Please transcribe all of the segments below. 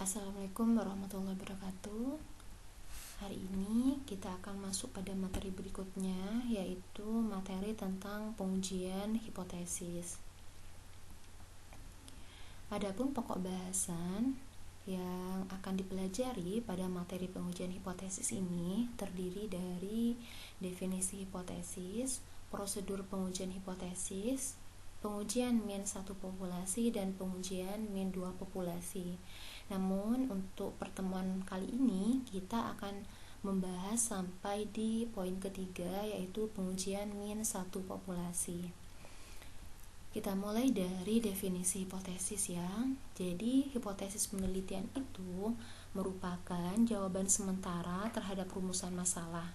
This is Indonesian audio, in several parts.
Assalamualaikum warahmatullahi wabarakatuh. Hari ini kita akan masuk pada materi berikutnya, yaitu materi tentang pengujian hipotesis. Adapun pokok bahasan yang akan dipelajari pada materi pengujian hipotesis ini terdiri dari definisi hipotesis, prosedur pengujian hipotesis, pengujian min 1 populasi, dan pengujian min 2 populasi. Namun untuk pertemuan kali ini kita akan membahas sampai di poin ketiga, yaitu pengujian min 1 populasi. Kita mulai dari definisi hipotesis ya. Jadi hipotesis penelitian itu merupakan jawaban sementara terhadap rumusan masalah.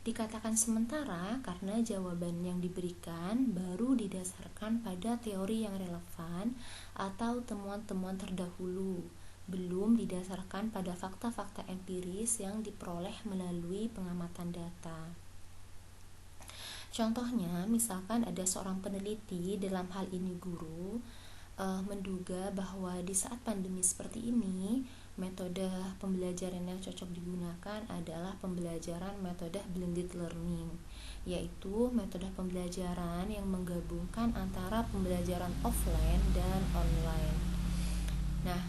Dikatakan sementara karena jawaban yang diberikan baru didasarkan pada teori yang relevan atau temuan-temuan terdahulu, belum didasarkan pada fakta-fakta empiris yang diperoleh melalui pengamatan data. Contohnya, misalkan ada seorang peneliti, dalam hal ini guru, menduga bahwa di saat pandemi seperti ini, metode pembelajaran yang cocok digunakan adalah pembelajaran metode blended learning, yaitu metode pembelajaran yang menggabungkan antara pembelajaran offline dan online. Nah,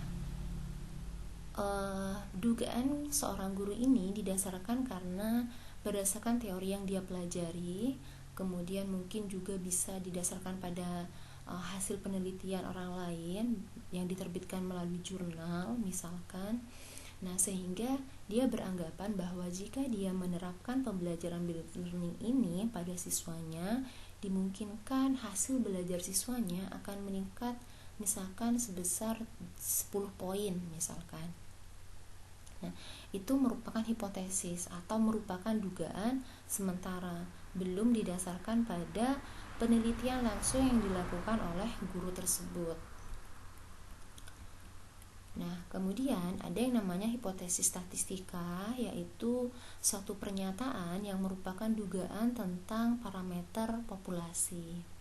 dugaan seorang guru ini didasarkan karena berdasarkan teori yang dia pelajari, kemudian mungkin juga bisa didasarkan pada hasil penelitian orang lain yang diterbitkan melalui jurnal misalkan. Nah, sehingga dia beranggapan bahwa jika dia menerapkan pembelajaran blended learning ini pada siswanya, dimungkinkan hasil belajar siswanya akan meningkat misalkan sebesar 10 poin misalkan. Nah, itu merupakan hipotesis atau merupakan dugaan sementara, belum didasarkan pada penelitian langsung yang dilakukan oleh guru tersebut. Nah, kemudian ada yang namanya hipotesis statistika, yaitu suatu pernyataan yang merupakan dugaan tentang parameter populasi.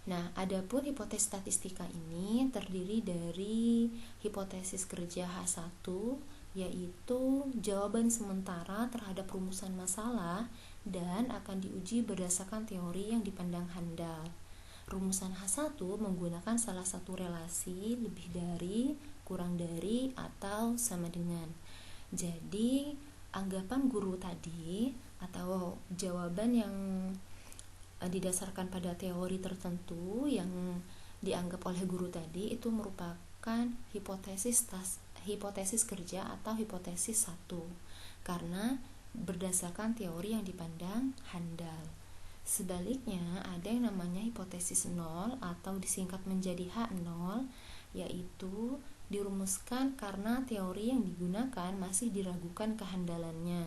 Nah, adapun hipotesis statistika ini terdiri dari hipotesis kerja H1, yaitu jawaban sementara terhadap rumusan masalah dan akan diuji berdasarkan teori yang dipandang handal. Rumusan H1 menggunakan salah satu relasi lebih dari, kurang dari, atau sama dengan. Jadi, anggapan guru tadi atau jawaban yang didasarkan pada teori tertentu yang dianggap oleh guru tadi itu merupakan hipotesis kerja atau hipotesis 1 karena berdasarkan teori yang dipandang handal. Sebaliknya, ada yang namanya hipotesis 0 atau disingkat menjadi H0, yaitu dirumuskan karena teori yang digunakan masih diragukan kehandalannya,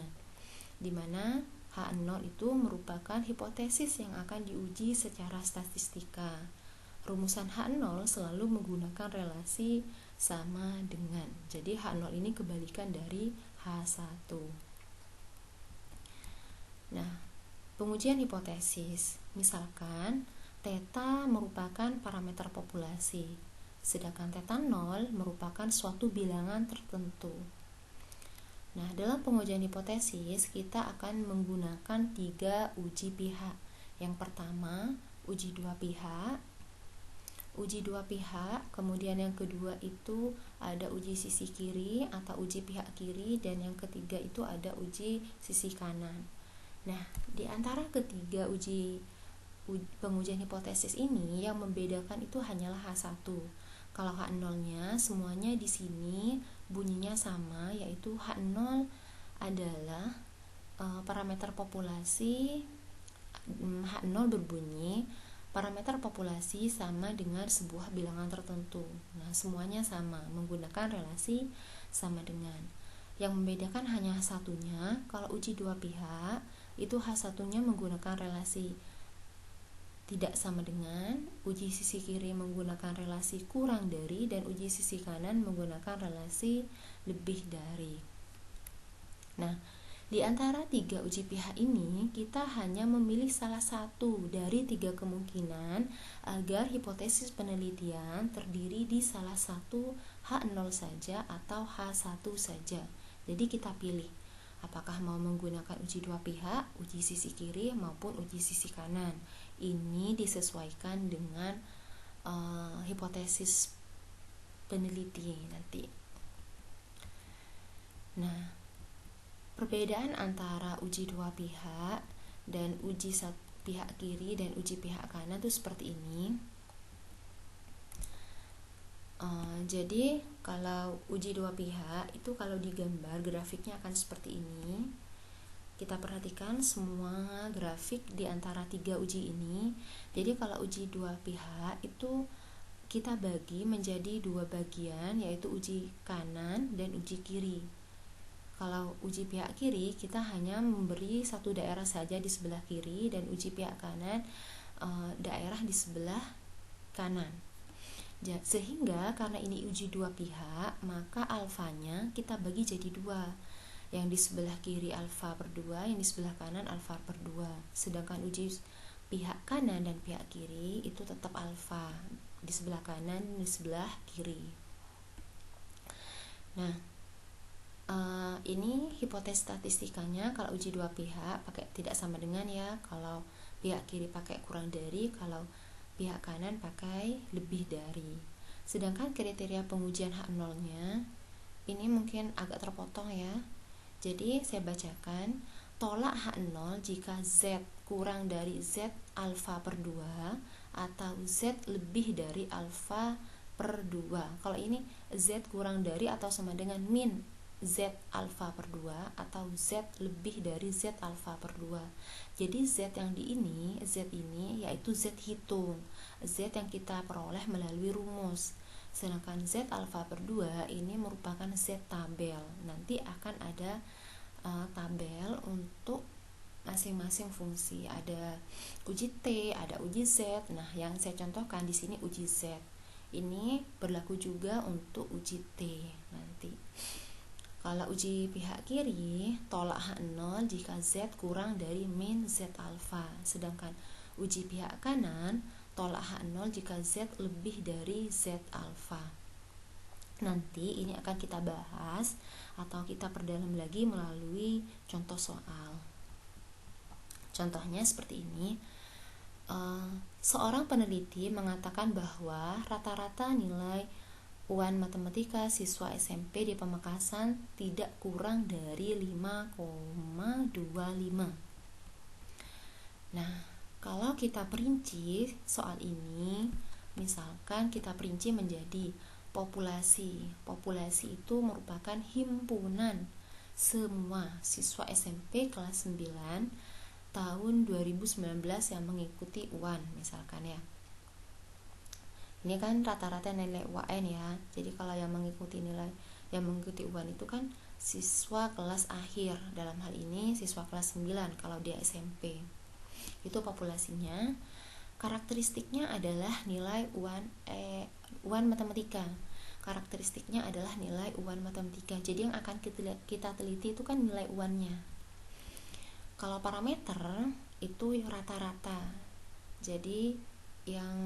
di mana H0 itu merupakan hipotesis yang akan diuji secara statistika. Rumusan H0 selalu menggunakan relasi sama dengan. Jadi H0 ini kebalikan dari H1. Nah, pengujian hipotesis, misalkan theta merupakan parameter populasi, sedangkan theta 0 merupakan suatu bilangan tertentu. Nah, dalam pengujian hipotesis kita akan menggunakan 3 uji pihak. Yang pertama, uji dua pihak, kemudian yang kedua itu ada uji sisi kiri atau uji pihak kiri, dan yang ketiga itu ada uji sisi kanan. Nah, di antara ketiga pengujian hipotesis ini yang membedakan itu hanyalah H1. Kalau H0-nya semuanya di sini bunyinya sama, yaitu H0 adalah parameter populasi. H0 berbunyi parameter populasi sama dengan sebuah bilangan tertentu. Nah, semuanya sama, menggunakan relasi sama dengan. Yang membedakan hanya H1-nya. Kalau uji dua pihak, itu H1-nya menggunakan relasi tidak sama dengan, uji sisi kiri menggunakan relasi kurang dari, dan uji sisi kanan menggunakan relasi lebih dari. Nah, Di antara 3 uji pihak ini, kita hanya memilih salah satu dari 3 kemungkinan agar hipotesis penelitian terdiri di salah satu H0 saja atau H1 saja. Jadi kita pilih apakah mau menggunakan uji dua pihak, uji sisi kiri maupun uji sisi kanan. Ini disesuaikan dengan hipotesis peneliti nanti. Nah, perbedaan antara uji dua pihak dan uji pihak kiri dan uji pihak kanan itu seperti ini. Jadi kalau uji dua pihak itu kalau digambar grafiknya akan seperti ini. Kita perhatikan semua grafik di antara 3 uji ini. Jadi kalau uji dua pihak itu kita bagi menjadi 2 bagian, yaitu uji kanan dan uji kiri. Kalau uji pihak kiri kita hanya memberi satu daerah saja di sebelah kiri, dan uji pihak kanan daerah di sebelah kanan. Sehingga karena ini uji dua pihak, maka alfanya kita bagi jadi 2. Yang di sebelah kiri alfa per 2, yang di sebelah kanan alfa per 2. Sedangkan uji pihak kanan dan pihak kiri itu tetap alfa di sebelah kanan, di sebelah kiri. Nah, ini hipotesis statistikanya. Kalau uji dua pihak pakai tidak sama dengan ya. Kalau pihak kiri pakai kurang dari, kalau pihak kanan pakai lebih dari. Sedangkan kriteria pengujian H0-nya ini mungkin agak terpotong ya. Jadi saya bacakan, tolak H0 jika Z kurang dari Z alfa per 2 atau Z lebih dari alfa per 2. Kalau ini Z kurang dari atau sama dengan min Z alfa per 2 atau Z lebih dari Z alfa per 2. Jadi Z yang Z ini yaitu Z hitung, Z yang kita peroleh melalui rumus. Sedangkan Z alfa per 2 ini merupakan Z tabel. Nanti akan ada tabel untuk masing-masing fungsi. Ada uji T, ada uji Z. Nah, yang saya contohkan di sini uji Z. Ini berlaku juga untuk uji T nanti. Kalau uji pihak kiri, tolak H0 jika Z kurang dari min Z alfa. Sedangkan uji pihak kanan, tolak H0 jika Z lebih dari Z alfa. Nanti ini akan kita bahas atau kita perdalam lagi melalui contoh soal. Contohnya seperti ini. Seorang peneliti mengatakan bahwa rata-rata nilai UAN matematika siswa SMP di Pamekasan tidak kurang dari 5,25. Nah, kalau kita perinci soal ini, misalkan kita perinci menjadi populasi. Populasi itu merupakan himpunan semua siswa SMP kelas 9 tahun 2019 yang mengikuti UAN misalkan ya. Ini kan rata-rata nilai UAN ya. Jadi kalau yang mengikuti UAN itu kan siswa kelas akhir. Dalam hal ini siswa kelas 9 kalau dia SMP. Itu populasinya. Karakteristiknya adalah nilai UAN matematika. Karakteristiknya adalah nilai UAN matematika. Jadi yang akan kita teliti itu kan nilai UAN-nya. Kalau parameter itu rata-rata. Jadi yang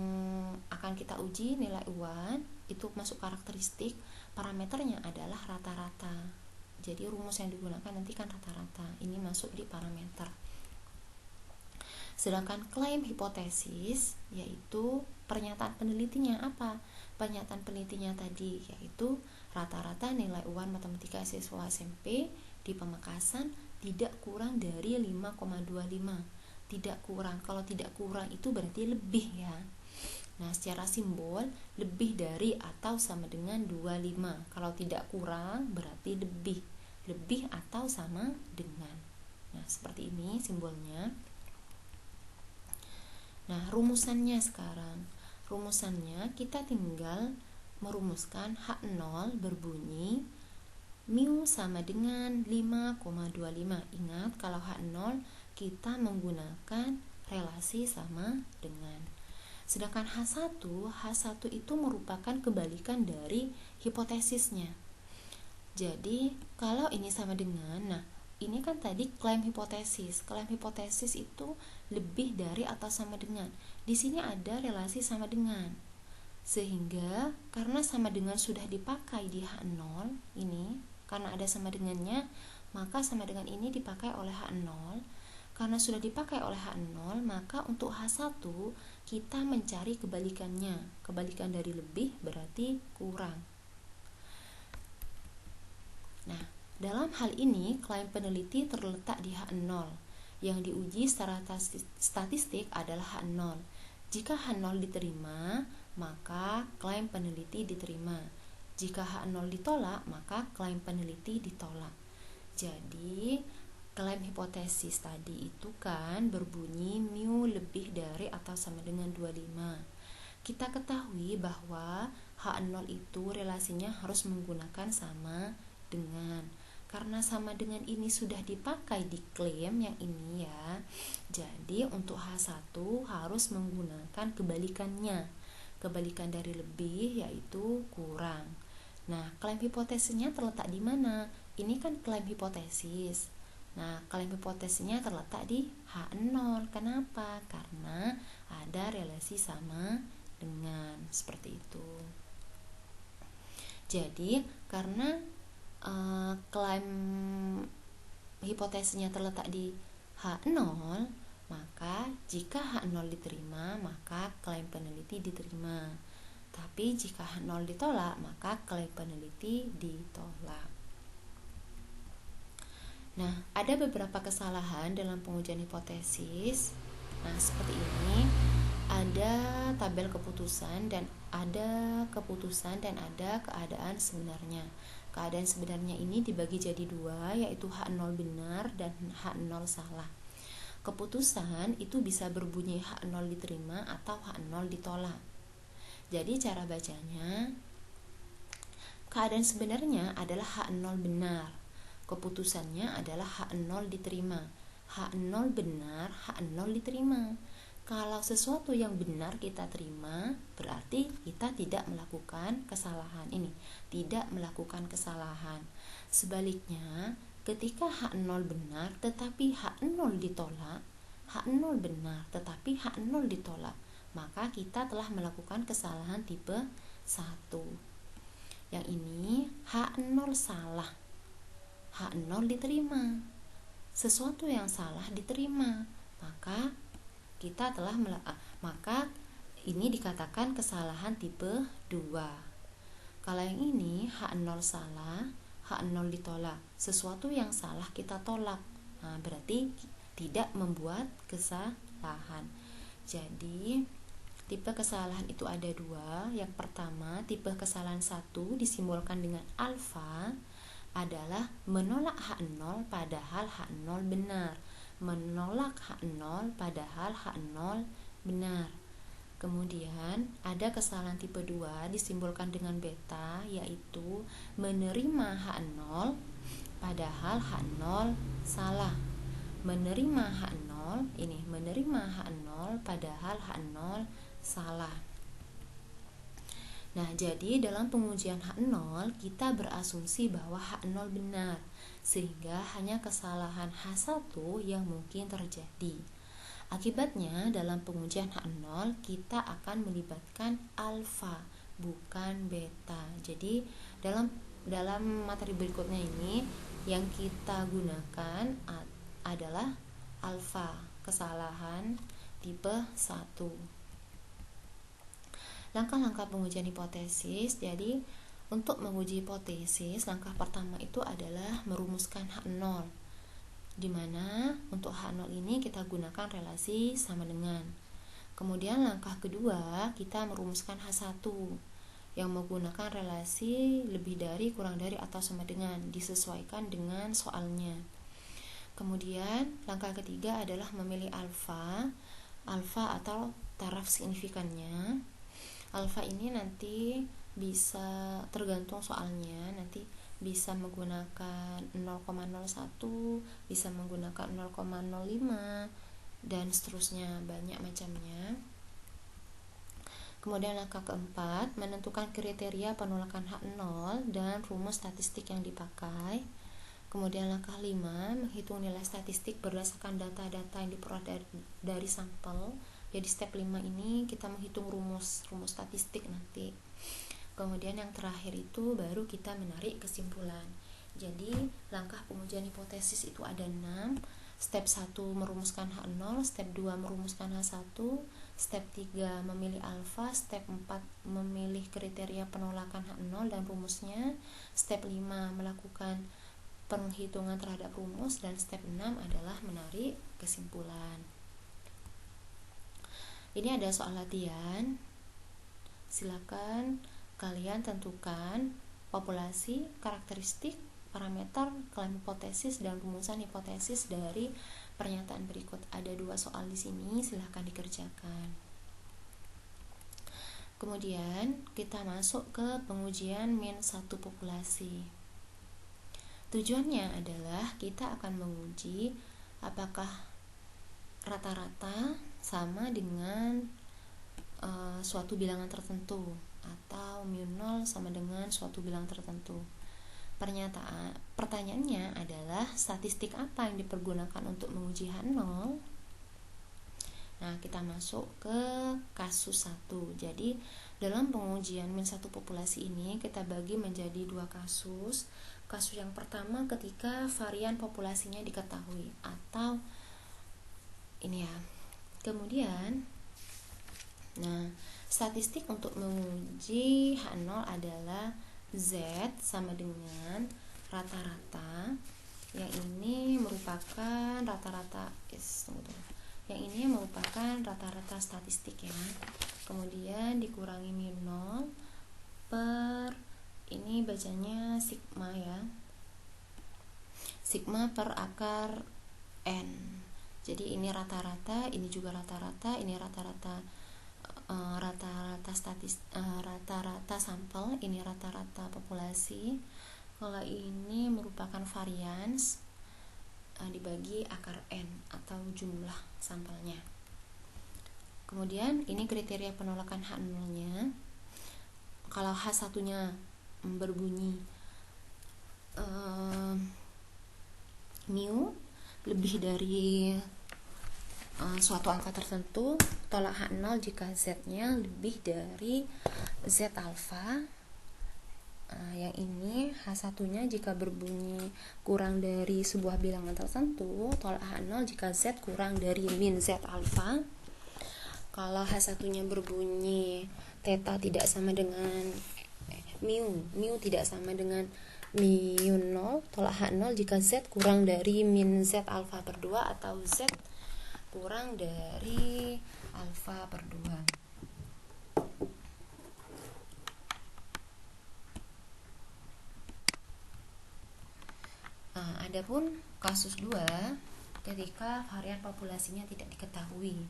akan kita uji nilai UAN itu masuk karakteristik, parameternya adalah rata-rata. Jadi rumus yang digunakan nanti kan rata-rata. Ini masuk di parameter. Sedangkan klaim hipotesis yaitu pernyataan penelitinya apa? Pernyataan penelitinya tadi yaitu rata-rata nilai UAN matematika siswa SMP di Pamekasan tidak kurang dari 5,25. Tidak kurang. Kalau tidak kurang itu berarti lebih ya. Nah, secara simbol lebih dari atau sama dengan 25. Kalau tidak kurang berarti lebih. Lebih atau sama dengan. Nah, seperti ini simbolnya. Nah, rumusannya sekarang. Rumusannya kita tinggal merumuskan H0 berbunyi mu sama dengan 5,25. Ingat kalau H0 kita menggunakan relasi sama dengan. Sedangkan H1 itu merupakan kebalikan dari hipotesisnya. Jadi kalau ini sama dengan, nah ini kan tadi klaim hipotesis. Klaim hipotesis itu lebih dari atau sama dengan. Di sini ada relasi sama dengan. Sehingga karena sama dengan sudah dipakai di H0 ini, karena ada sama dengannya, maka sama dengan ini dipakai oleh H0. Karena sudah dipakai oleh H0, maka untuk H1 kita mencari kebalikannya. Kebalikan dari lebih berarti kurang. Nah, dalam hal ini klaim peneliti terletak di H0. Yang diuji secara statistik adalah H0. Jika H0 diterima, maka klaim peneliti diterima. Jika H0 ditolak, maka klaim peneliti ditolak. Jadi klaim hipotesis tadi itu kan berbunyi mu lebih dari atau sama dengan 25. Kita ketahui bahwa H0 itu relasinya harus menggunakan sama dengan. Karena sama dengan ini sudah dipakai di klaim yang ini ya. Jadi untuk H1 harus menggunakan kebalikannya. Kebalikan dari lebih yaitu kurang. Nah, klaim hipotesisnya terletak di mana? Ini kan klaim hipotesis. Nah, klaim hipotesisnya terletak di H0. Kenapa? Karena ada relasi sama dengan, seperti itu. Jadi, karena klaim hipotesisnya terletak di H0, maka jika H0 diterima, maka klaim peneliti diterima. Tapi jika H0 ditolak, maka klaim peneliti ditolak. Nah, ada beberapa kesalahan dalam pengujian hipotesis. Nah, seperti ini. Ada tabel keputusan dan ada keadaan sebenarnya. Keadaan sebenarnya ini dibagi jadi dua, yaitu H0 benar dan H0 salah. Keputusan itu bisa berbunyi H0 diterima atau H0 ditolak. Jadi cara bacanya, keadaan sebenarnya adalah H0 benar. Keputusannya adalah H0 diterima. H0 benar, H0 diterima. Kalau sesuatu yang benar kita terima, berarti kita tidak melakukan kesalahan. Ini tidak melakukan kesalahan. Sebaliknya, ketika H0 benar tetapi H0 ditolak, H0 benar tetapi H0 ditolak, maka kita telah melakukan kesalahan tipe 1. Yang ini H0 salah, H0 diterima. Sesuatu yang salah diterima, maka kita telah maka ini dikatakan kesalahan tipe 2. Kalau yang ini H0 salah, H0 ditolak. Sesuatu yang salah kita tolak. Nah, berarti tidak membuat kesalahan. Jadi tipe kesalahan itu ada 2. Yang pertama, tipe kesalahan 1 disimbolkan dengan alfa, adalah menolak H0 padahal H0 benar. Menolak H0 padahal H0 benar. Kemudian ada kesalahan tipe 2 disimbolkan dengan beta, yaitu menerima H0 padahal H0 salah. Menerima H0 padahal H0 salah. Nah, jadi dalam pengujian H0 kita berasumsi bahwa H0 benar, sehingga hanya kesalahan H1 yang mungkin terjadi. Akibatnya dalam pengujian H0 kita akan melibatkan alfa, bukan beta. Jadi dalam materi berikutnya ini yang kita gunakan adalah alfa, kesalahan tipe 1. Langkah-langkah pengujian hipotesis. Jadi untuk menguji hipotesis, langkah pertama itu adalah merumuskan H0, di mana untuk H0 ini kita gunakan relasi sama dengan. Kemudian langkah kedua, kita merumuskan H1 yang menggunakan relasi lebih dari, kurang dari, atau sama dengan, disesuaikan dengan soalnya. Kemudian langkah ketiga adalah memilih alfa atau taraf signifikannya. Alfa ini nanti bisa tergantung soalnya, nanti bisa menggunakan 0,01, bisa menggunakan 0,05 dan seterusnya, banyak macamnya. Kemudian langkah keempat, menentukan kriteria penolakan H0 dan rumus statistik yang dipakai. Kemudian langkah 5, menghitung nilai statistik berdasarkan data-data yang diperoleh dari sampel. Jadi step 5 ini kita menghitung rumus statistik nanti. Kemudian yang terakhir itu baru kita menarik kesimpulan. Jadi langkah pengujian hipotesis itu ada 6. Step 1 merumuskan H0, step 2 merumuskan H1, step 3 memilih alfa, step 4 memilih kriteria penolakan H0 dan rumusnya, step 5 melakukan penghitungan terhadap rumus, dan step 6 adalah menarik kesimpulan. Ini ada soal latihan. Silakan kalian tentukan populasi, karakteristik, parameter, klaim hipotesis, dan rumusan hipotesis dari pernyataan berikut. Ada 2 soal di sini, silakan dikerjakan. Kemudian kita masuk ke pengujian min-1 populasi. Tujuannya adalah kita akan menguji apakah rata-rata sama dengan suatu bilangan tertentu atau mu0 sama dengan suatu bilangan tertentu. Pertanyaannya adalah statistik apa yang dipergunakan untuk menguji H0? Nah, kita masuk ke kasus 1. Jadi, dalam pengujian min-1 populasi ini kita bagi menjadi 2 kasus. Kasus yang pertama ketika varian populasinya diketahui atau ini ya. Kemudian statistik untuk menguji H0 adalah Z sama dengan rata-rata. Yang ini merupakan rata-rata statistik ya. Kemudian dikurangi mu0 per ini bacanya sigma ya, sigma per akar n. Jadi ini rata-rata, ini juga rata-rata, ini rata-rata sampel, ini rata-rata populasi. Kalau ini merupakan varians dibagi akar n atau jumlah sampelnya. Kemudian ini kriteria penolakan H0-nya. Kalau H1-nya berbunyi mu lebih dari suatu angka tertentu, tolak H0 jika Z-nya lebih dari Z alfa. Yang ini H1-nya jika berbunyi kurang dari sebuah bilangan tertentu, tolak H0 jika Z kurang dari min Z alfa. Kalau H1-nya berbunyi theta tidak sama dengan mu tidak sama dengan mu0, tolak H0 jika Z kurang dari min Z alfa per 2 atau Z kurang dari alfa per 2. Adapun kasus 2 ketika varian populasinya tidak diketahui.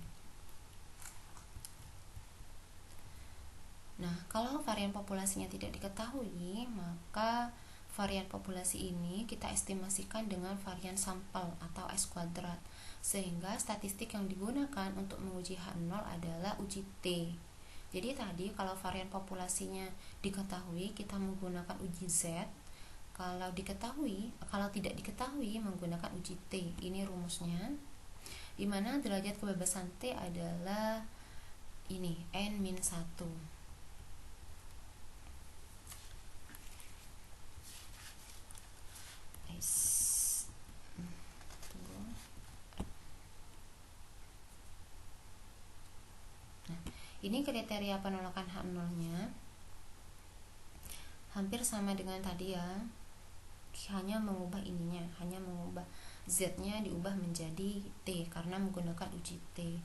Nah, kalau varian populasinya tidak diketahui, maka varian populasi ini kita estimasikan dengan varian sampel atau S kuadrat, sehingga statistik yang digunakan untuk menguji H0 adalah uji T. Jadi tadi kalau varian populasinya diketahui, kita menggunakan uji Z. Kalau tidak diketahui menggunakan uji T. Ini rumusnya, dimana derajat kebebasan T adalah ini n-1. Ini kriteria penolakan H0-nya hampir sama dengan tadi ya, hanya mengubah Z-nya diubah menjadi T karena menggunakan uji T.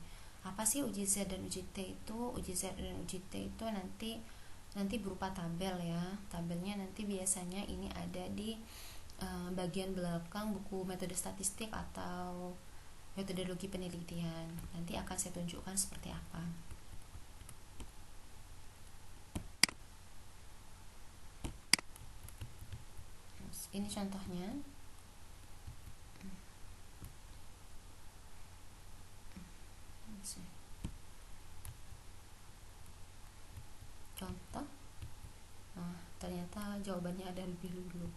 Apa sih uji Z dan uji T itu? Uji Z dan uji T itu nanti berupa tabel ya. Tabelnya nanti biasanya ini ada di bagian belakang buku metode statistik atau metodologi penelitian. Nanti akan saya tunjukkan seperti apa. Ini contohnya. Contoh. Ternyata jawabannya ada lebih dulu.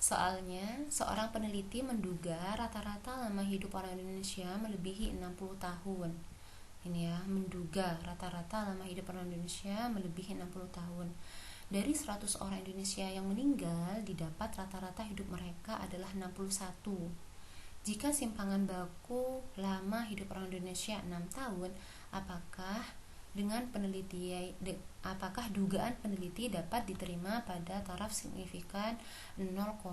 Soalnya, seorang peneliti menduga rata-rata lama hidup orang Indonesia melebihi 60 tahun. Ini ya, menduga rata-rata lama hidup orang Indonesia melebihi 60 tahun. Dari 100 orang Indonesia yang meninggal, didapat rata-rata hidup mereka adalah 61. Jika simpangan baku lama hidup orang Indonesia 6 tahun, apakah dugaan peneliti dapat diterima pada taraf signifikan 0,05?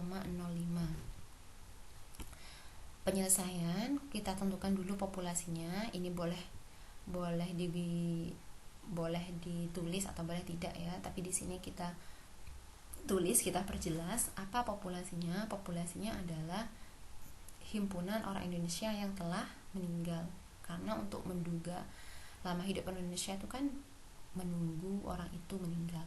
Penyelesaian, kita tentukan dulu populasinya. Ini boleh ditulis atau boleh tidak ya, tapi di sini kita tulis, kita perjelas apa populasinya. Populasinya adalah himpunan orang Indonesia yang telah meninggal, karena untuk menduga lama hidup Indonesia itu kan menunggu orang itu meninggal.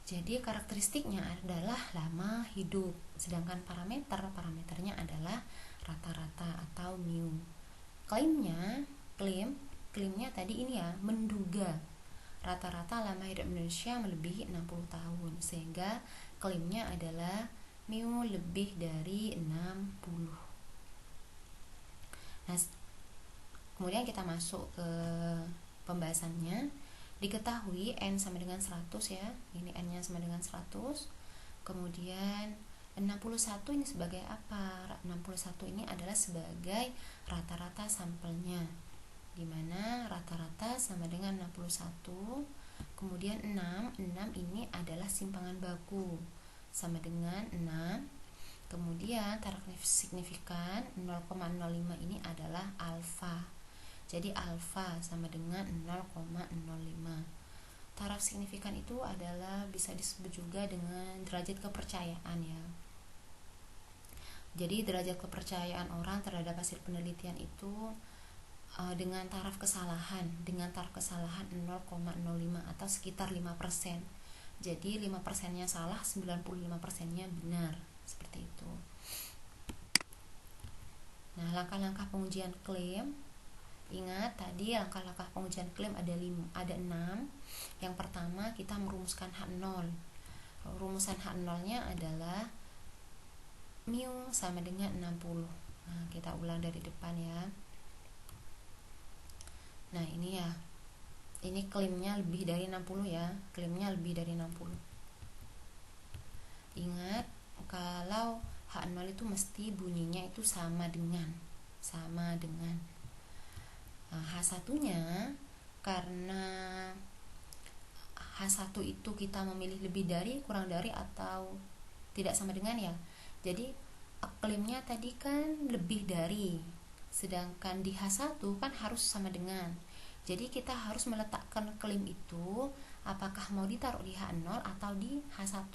Jadi karakteristiknya adalah lama hidup, sedangkan parameternya adalah rata-rata atau mu. Klaimnya tadi ini ya, menduga rata-rata lama hidup Indonesia melebihi 60 tahun, sehingga klaimnya adalah mu lebih dari 60. Nah, kemudian kita masuk ke pembahasannya. Diketahui N sama dengan 100 ya, ini N nya sama dengan 100. Kemudian 61 ini sebagai apa? 61 ini adalah sebagai rata-rata sampelnya, dimana rata-rata sama dengan 61. Kemudian 6 ini adalah simpangan baku, sama dengan 6. Kemudian taraf signifikan 0,05 ini adalah alfa. Jadi alfa sama dengan 0,05. Taraf signifikan itu adalah bisa disebut juga dengan derajat kepercayaan ya. Jadi derajat kepercayaan orang terhadap hasil penelitian itu dengan taraf kesalahan 0,05 atau sekitar 5%. Jadi 5%-nya salah, 95%-nya benar, seperti itu. Nah, langkah-langkah pengujian klaim. Ingat tadi langkah-langkah pengujian klaim ada 6. Yang pertama kita merumuskan H0. Rumusan H0-nya adalah mu sama dengan 60. Nah, kita ulang dari depan ya. Nah, ini ya. Ini klaimnya lebih dari 60 ya. Klaimnya lebih dari 60. Ingat, kalau H0 itu mesti bunyinya itu sama dengan. Nah, H1-nya karena H1 itu kita memilih lebih dari, kurang dari, atau tidak sama dengan ya. Jadi klaimnya tadi kan lebih dari, sedangkan di H1 kan harus sama dengan. Jadi kita harus meletakkan klaim itu apakah mau ditaruh di H0 atau di H1.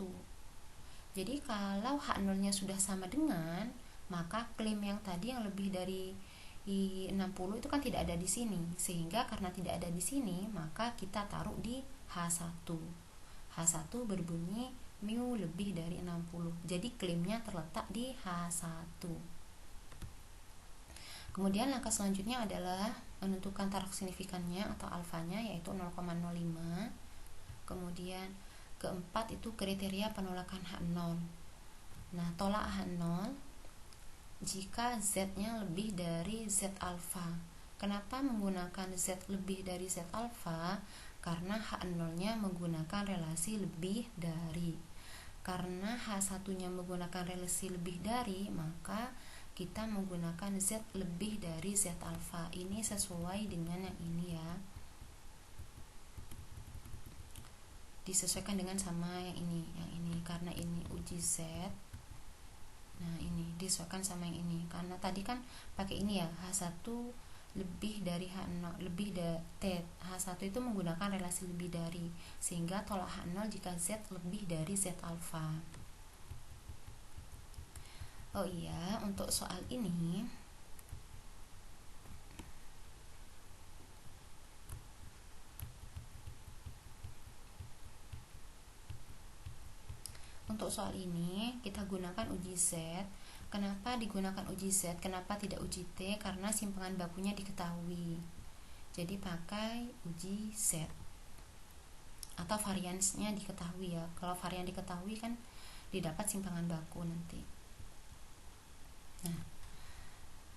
Jadi kalau H0-nya sudah sama dengan, maka klaim yang tadi yang lebih dari 60 itu kan tidak ada di sini, sehingga karena tidak ada di sini maka kita taruh di H1. H1 berbunyi mu lebih dari 60. Jadi klaimnya terletak di H1. Kemudian langkah selanjutnya adalah menentukan taraf signifikannya atau alfanya, yaitu 0,05. Kemudian keempat itu kriteria penolakan H0. Nah, tolak H0 jika Z-nya lebih dari Z alfa. Kenapa menggunakan Z lebih dari Z alfa? Karena H0-nya menggunakan relasi lebih dari. Karena H1-nya menggunakan relasi lebih dari, maka kita menggunakan Z lebih dari Z alfa. Ini sesuai dengan yang ini ya. Disesuaikan dengan sama yang ini karena ini uji Z. Nah, ini disesuaikan sama yang ini karena tadi kan pakai ini ya, H1 lebih dari H0 H1 itu menggunakan relasi lebih dari, sehingga tolak H0 jika Z lebih dari Z alfa. Oh iya, untuk soal ini kita gunakan uji Z. Kenapa digunakan uji Z? Kenapa tidak uji T? Karena simpangan bakunya diketahui. Jadi pakai uji Z. Atau variansnya diketahui ya. Kalau varian diketahui kan didapat simpangan baku nanti. Nah,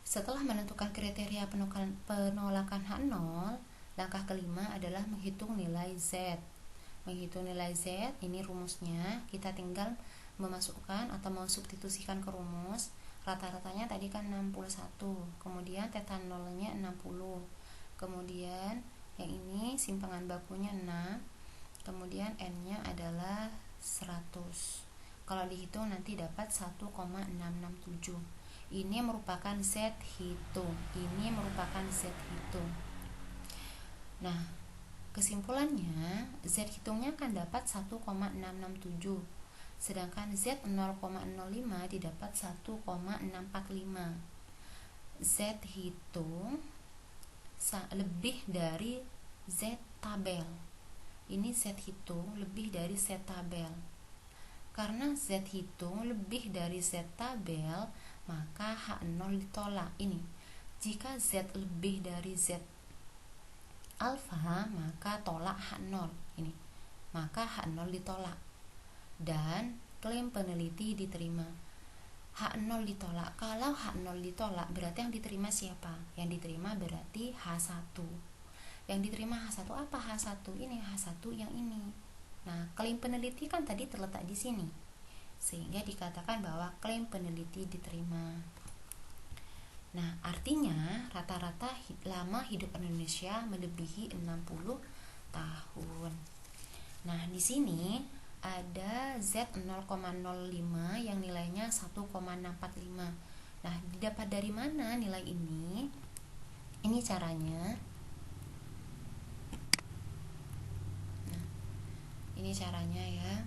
setelah menentukan kriteria penolakan H0, langkah kelima adalah menghitung nilai Z. Menghitung nilai Z, ini rumusnya, kita tinggal memasukkan atau mensubstitusikan ke rumus. Rata-ratanya tadi kan 61, kemudian θ nolnya 60, kemudian yang ini simpangan bakunya 6, kemudian N-nya adalah 100. Kalau dihitung nanti dapat 1,667. Ini merupakan Z hitung. Ini merupakan Z hitung. Nah, kesimpulannya Z hitungnya akan dapat 1,667. Sedangkan Z 0,05 didapat 1,645. Z hitung lebih dari Z tabel. Ini Z hitung lebih dari Z tabel. Karena Z hitung lebih dari Z tabel, maka H0 ditolak. Ini jika Z lebih dari Z alfa, maka tolak H0. Ini maka H0 ditolak dan klaim peneliti diterima. H0 ditolak. Kalau H0 ditolak, berarti yang diterima siapa? Yang diterima berarti H1. Yang diterima H1 apa? H1 ini, H1 yang ini. Nah, klaim peneliti kan tadi terletak di sini, sehingga dikatakan bahwa klaim peneliti diterima. Nah, artinya rata-rata lama hidup Indonesia melebihi 60 tahun. Nah, di sini ada Z 0,05 yang nilainya 1,645. Nah, didapat dari mana nilai ini? Ini caranya. Nah, ini caranya ya.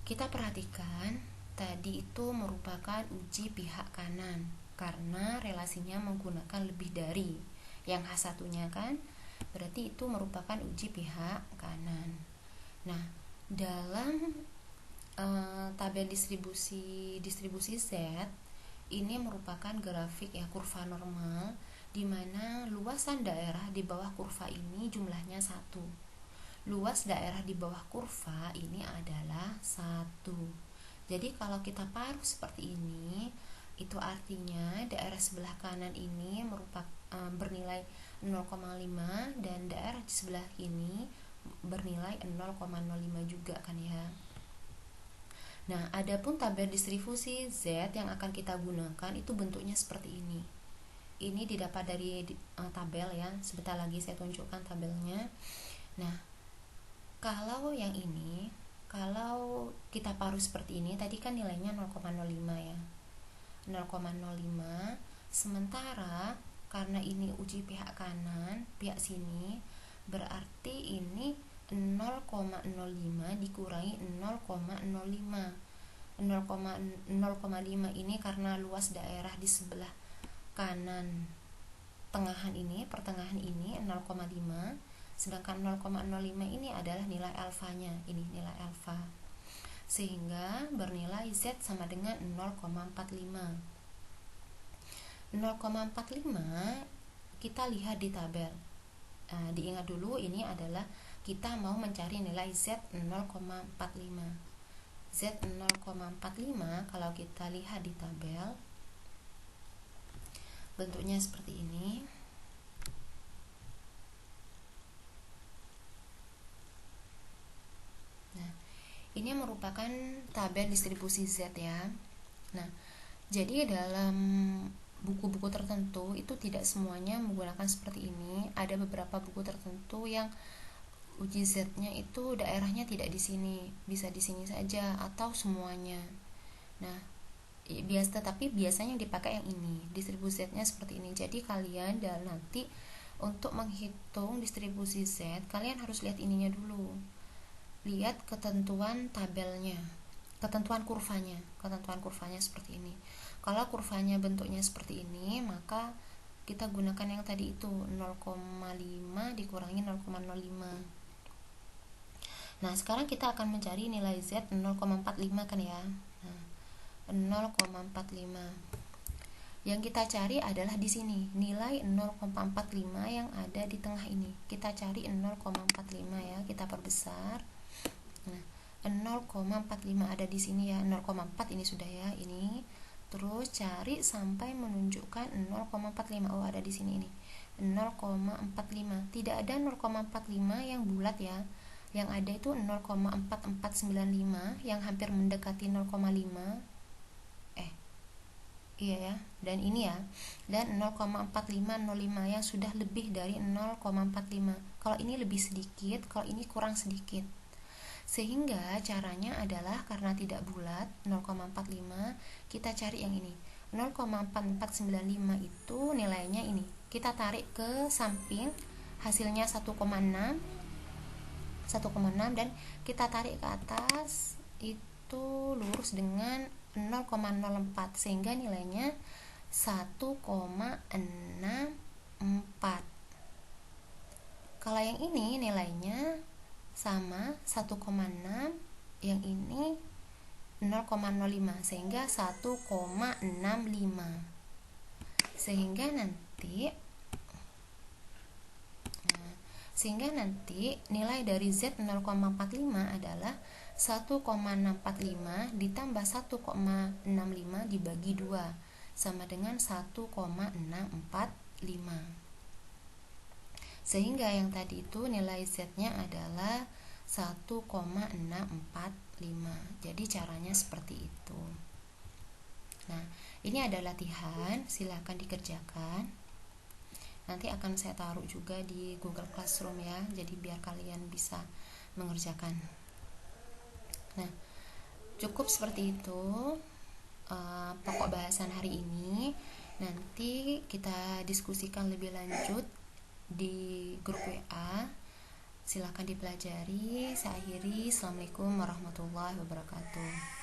Kita perhatikan tadi itu merupakan uji pihak kanan karena relasinya menggunakan lebih dari. Yang H1-nya kan berarti itu merupakan uji pihak kanan. Nah, dalam tabel distribusi Z ini merupakan grafik ya, kurva normal, di mana luasan daerah di bawah kurva ini jumlahnya 1. Luas daerah di bawah kurva ini adalah 1. Jadi kalau kita paruh seperti ini, itu artinya daerah sebelah kanan ini bernilai 0,5 dan daerah di sebelah ini bernilai 0,05 juga kan ya. Nah, adapun tabel distribusi Z yang akan kita gunakan itu bentuknya seperti ini. Ini didapat dari tabel ya. Sebentar lagi saya tunjukkan tabelnya. Nah, kalau yang ini, kalau kita paruh seperti ini, tadi kan nilainya 0,05 ya. 0,05. Sementara karena ini uji pihak kanan, pihak sini, berarti ini 0,05 dikurangi 0,05. 0,05 ini karena luas daerah di sebelah kanan tengahan ini, pertengahan ini 0,5, sedangkan 0,05 ini adalah nilai alfanya. Ini nilai alfa. Sehingga bernilai Z sama dengan 0,45. 0,45 kita lihat di tabel. Diingat dulu ini adalah kita mau mencari nilai Z 0,45. Z 0,45 kalau kita lihat di tabel bentuknya seperti ini. Nah, ini merupakan tabel distribusi Z ya. Nah, jadi dalam buku-buku tertentu itu tidak semuanya menggunakan seperti ini. Ada beberapa buku tertentu yang uji Z-nya itu daerahnya tidak di sini, bisa di sini saja atau semuanya. Nah, tapi biasanya yang dipakai yang ini, distribusi Z-nya seperti ini. Jadi kalian nanti untuk menghitung distribusi Z, kalian harus lihat ininya dulu. Lihat ketentuan tabelnya, ketentuan kurvanya seperti ini. Kalau kurvanya bentuknya seperti ini, maka kita gunakan yang tadi itu 0,5 dikurangi 0,05. Nah, sekarang kita akan mencari nilai Z 0,45 kan ya. Nah, 0,45. Yang kita cari adalah di sini, nilai 0,45 yang ada di tengah ini. Kita cari 0,45 ya, kita perbesar. Nah, 0,45 ada di sini ya, 0,4 ini sudah ya, ini. Terus cari sampai menunjukkan 0,45. Oh, ada di sini ini. 0,45. Tidak ada 0,45 yang bulat ya. Yang ada itu 0,4495 yang hampir mendekati 0,5. Iya ya, dan ini ya, dan 0,4505 yang sudah lebih dari 0,45. Kalau ini lebih sedikit, kalau ini kurang sedikit. Sehingga caranya adalah karena tidak bulat 0,45, kita cari yang ini. 0,4495 itu nilainya ini. Kita tarik ke samping, hasilnya 1,6 dan kita tarik ke atas itu lurus dengan 0,04 sehingga nilainya 1,64. Kalau yang ini nilainya sama 1,6, yang ini 0,05 sehingga 1,65. Sehingga nanti nilai dari Z 0,45 adalah 1,645 ditambah 1,65 dibagi 2 sama dengan 1,645. Sehingga yang tadi itu nilai Z-nya adalah 1,645. Jadi caranya seperti itu. Nah, ini ada latihan, silahkan dikerjakan. Nanti akan saya taruh juga di Google Classroom ya, jadi biar kalian bisa mengerjakan. Nah, cukup seperti itu pokok bahasan hari ini. Nanti kita diskusikan lebih lanjut di grup WA. Silahkan dipelajari. Saya akhiri. Assalamualaikum warahmatullahi wabarakatuh.